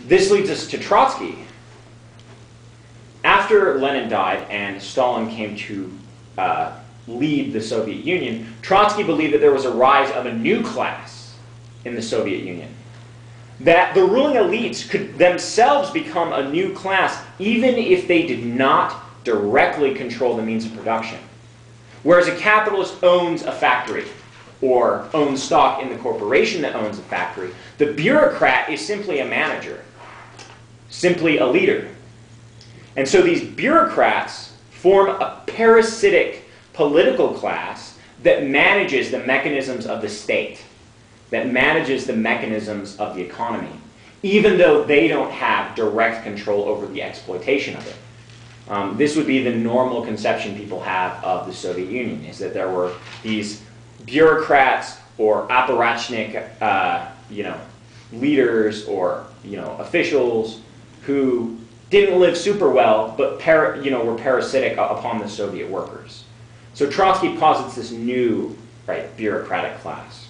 This leads us to Trotsky. After Lenin died and Stalin came to lead the Soviet Union, Trotsky believed that there was a rise of a new class in the Soviet Union. That the ruling elites could themselves become a new class even if they did not directly control the means of production. Whereas a capitalist owns a factory or owns stock in the corporation that owns a factory, the bureaucrat is simply a manager, simply a leader. And so these bureaucrats form a parasitic political class that manages the mechanisms of the state, that manages the mechanisms of the economy, even though they don't have direct control over the exploitation of it. This would be the normal conception people have of the Soviet Union, is that there were these bureaucrats or apparatchik, leaders or officials who didn't live super well, but were parasitic upon the Soviet workers. So Trotsky posits this new, bureaucratic class.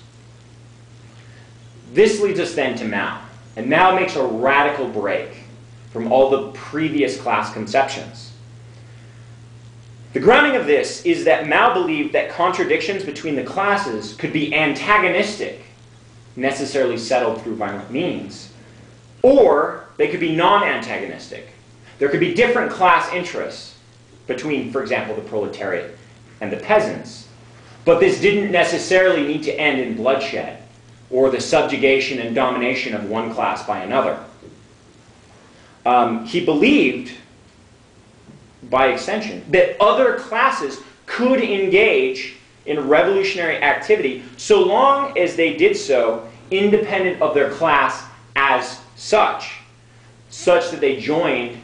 This leads us then to Mao. And Mao makes a radical break from all the previous class conceptions. The grounding of this is that Mao believed that contradictions between the classes could be antagonistic, necessarily settled through violent means, or they could be non-antagonistic. There could be different class interests between, for example, the proletariat and the peasants, but this didn't necessarily need to end in bloodshed or the subjugation and domination of one class by another. He believed, by extension, that other classes could engage in revolutionary activity so long as they did so independent of their class as such that they joined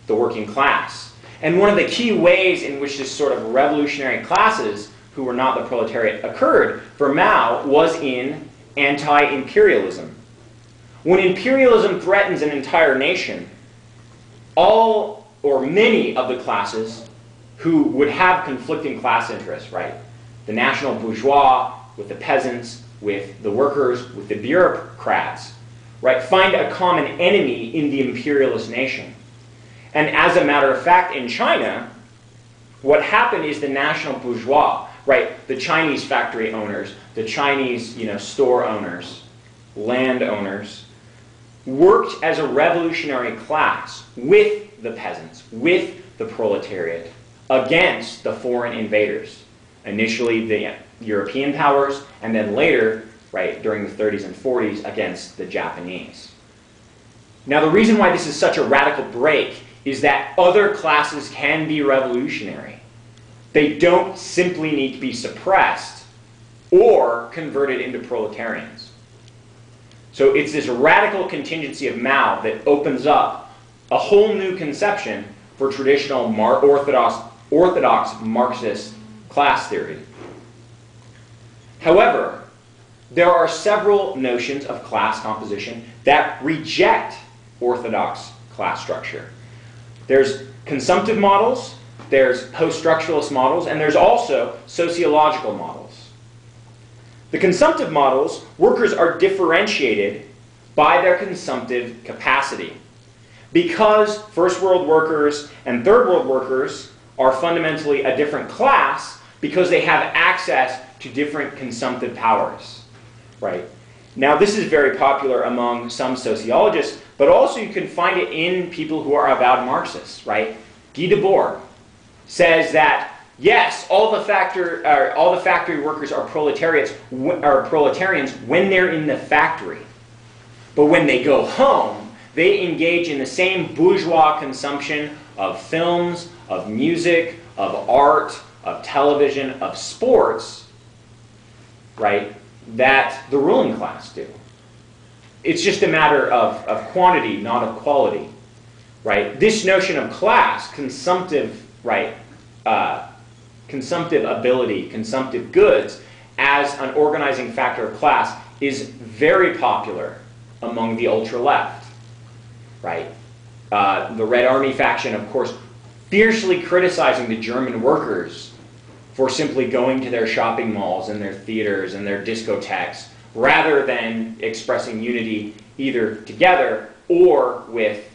the working class. And one of the key ways in which this sort of revolutionary classes, who were not the proletariat, occurred for Mao was in anti-imperialism. When imperialism threatens an entire nation, all or many of the classes who would have conflicting class interests, the national bourgeois with the peasants, with the workers, with the bureaucrats, find a common enemy in the imperialist nation. And as a matter of fact, in China, what happened is the national bourgeois, the Chinese factory owners, the Chinese store owners, landowners, worked as a revolutionary class with the peasants, with the proletariat, against the foreign invaders. Initially the European powers, and then later, during the 30s and 40s, against the Japanese. Now the reason why this is such a radical break is that other classes can be revolutionary. They don't simply need to be suppressed or converted into proletarians. So it's this radical contingency of Mao that opens up a whole new conception for traditional orthodox Marxist class theory. However, there are several notions of class composition that reject orthodox class structure. There's consumptive models, there's post-structuralist models, and there's also sociological models. The consumptive models, workers are differentiated by their consumptive capacity. Because first world workers and third world workers are fundamentally a different class because they have access to different consumptive powers. Now this is very popular among some sociologists, but also you can find it in people who are avowed Marxists. Guy Debord says that yes, all the factory workers are proletarians when they're in the factory, but when they go home, they engage in the same bourgeois consumption of films, of music, of art, of television, of sports, that the ruling class do. It's just a matter of quantity, not of quality. This notion of class, consumptive, consumptive ability, consumptive goods, as an organizing factor of class is very popular among the ultra-left. The Red Army faction, of course, fiercely criticizing the German workers for simply going to their shopping malls and their theaters and their discotheques rather than expressing unity either together or with,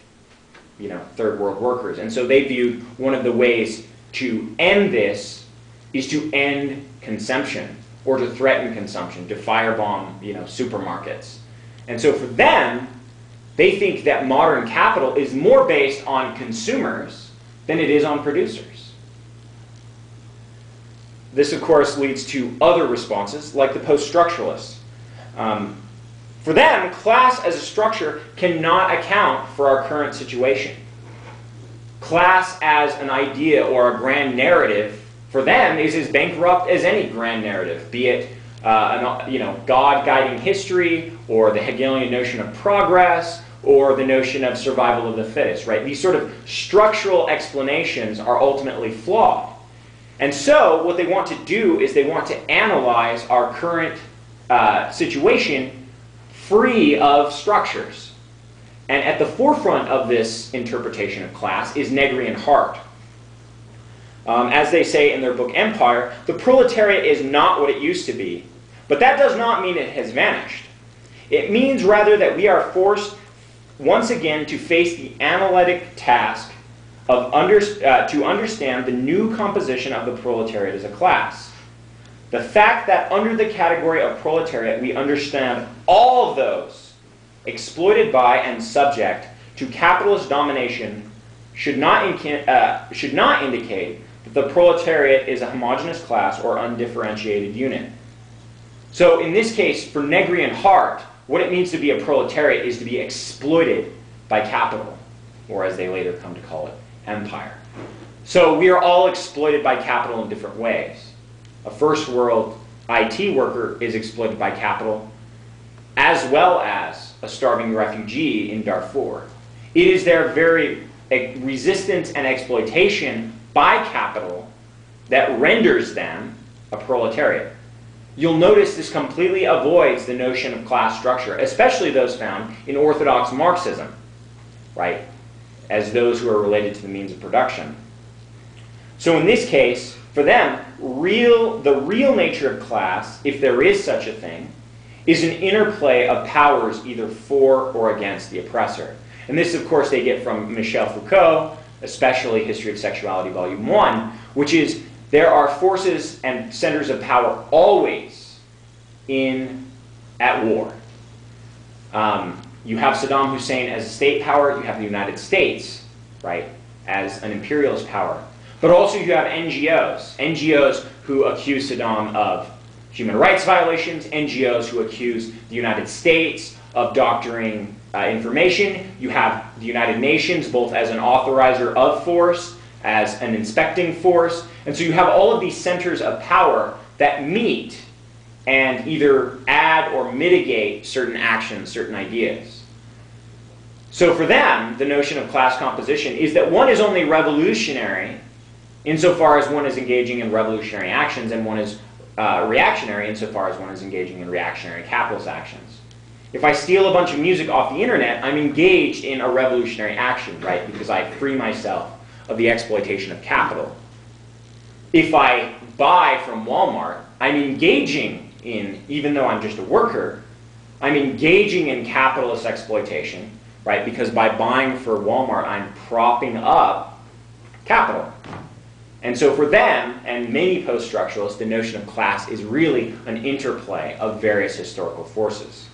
you know, third world workers. And so they viewed one of the ways to end this is to end consumption, or to threaten consumption, to firebomb, you know, supermarkets. And so for them, they think that modern capital is more based on consumers than it is on producers. This, of course, leads to other responses, like the post-structuralists. For them, class as a structure cannot account for our current situation. Class as an idea or a grand narrative, for them, is as bankrupt as any grand narrative, be it God guiding history, or the Hegelian notion of progress, or the notion of survival of the fittest, right? These sort of structural explanations are ultimately flawed. And so what they want to do is they want to analyze our current situation free of structures. And at the forefront of this interpretation of class is Negri and Hart. As they say in their book Empire, the proletariat is not what it used to be, but that does not mean it has vanished. It means rather that we are forced once again to face the analytic task of to understand the new composition of the proletariat as a class. The fact that under the category of proletariat we understand all of those exploited by and subject to capitalist domination should not indicate that the proletariat is a homogeneous class or undifferentiated unit. So in this case, for Negri and Hart, what it means to be a proletariat is to be exploited by capital, or as they later come to call it, empire. So we are all exploited by capital in different ways. A first world IT worker is exploited by capital, as well as a starving refugee in Darfur. It is their very resistance and exploitation by capital that renders them a proletariat. You'll notice this completely avoids the notion of class structure, especially those found in orthodox Marxism, right, as those who are related to the means of production. So in this case, for them, the real nature of class, if there is such a thing, is an interplay of powers either for or against the oppressor. And this, of course, they get from Michel Foucault, especially History of Sexuality, Volume 1, which is there are forces and centers of power always at war. You have Saddam Hussein as a state power, you have the United States, right, as an imperialist power. But also you have NGOs who accuse Saddam of human rights violations, NGOs who accuse the United States of doctoring information. You have the United Nations both as an authorizer of force, as an inspecting force. And so you have all of these centers of power that meet and either add or mitigate certain actions, certain ideas. So for them, the notion of class composition is that one is only revolutionary insofar as one is engaging in revolutionary actions, and one is reactionary insofar as one is engaging in reactionary capitalist actions. If I steal a bunch of music off the internet, I'm engaged in a revolutionary action, right? Because I free myself of the exploitation of capital. If I buy from Walmart, I'm engaging in, even though I'm just a worker, I'm engaging in capitalist exploitation, right? Because by buying for Walmart, I'm propping up capital. And so for them, and many post-structuralists, the notion of class is really an interplay of various historical forces.